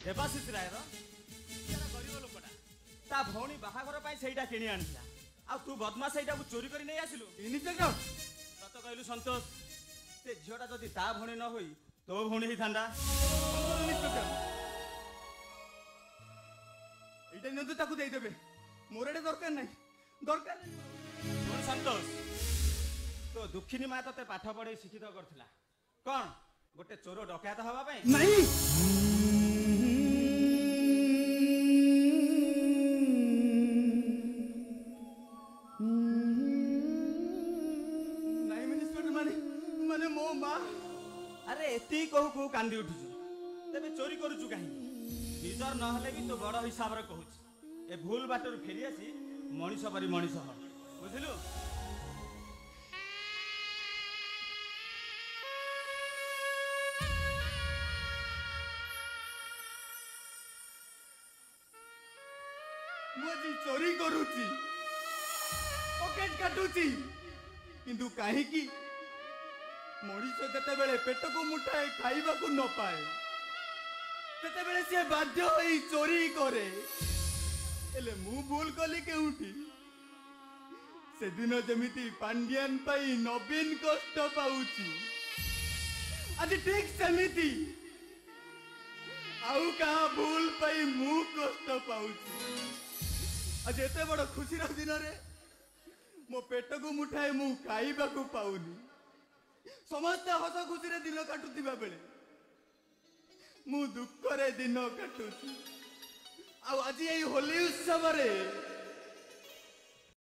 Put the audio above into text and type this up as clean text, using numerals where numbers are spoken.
देवाशीष रायर गरीब लोकटा ता भौणी बाहाघर से किणी आनी आ तू बदमाश से चोरी कर नहीं आसिलु इन्स्पेक्टर सत कहलु संतोष से झीटा जदि ता भौणी न होई तो भौणी ही थांदा इन्स्पेक्टर एटा नंदु ताकू देई देबे मोर एटा दरकार नहीं संतोष तो दुखिनी मा तते पाठ पढ़े शिक्षित करथिला कोन गोटे चोर डकैत हवा पई नहीं अरे एति कहू कहू कांदी उठुछु तेबे चोरी करूछु काहे निजर न हले भी तो बड़ हिसाब रे कहूछ ए भूल बाटर फेरी आसी मनीष परी मनीष ह बुझिलु मोजी चोरी करूची पॉकेट काटुची किंतु काहे की मनीष जेतेबेले पेट को मुठाए खाइबा को न पाए तेतेबेले से बाध्य होई चोरी करे एले मु भूल कली केउठी से दिन जमिति पांड्यान पाई नवीन कष्ट पाउची आज ठीक समिति आउ का भूल पाई मु कष्ट पाउची आज एते बड़ खुशी रा दिन रे मो पेट को मुठाए मु खाइबा को पाउनी समस्त हस खुशी रे दिन काटुथिबा बेले मु दुख रे दिन काटुची आ आज एई होली उत्सव रे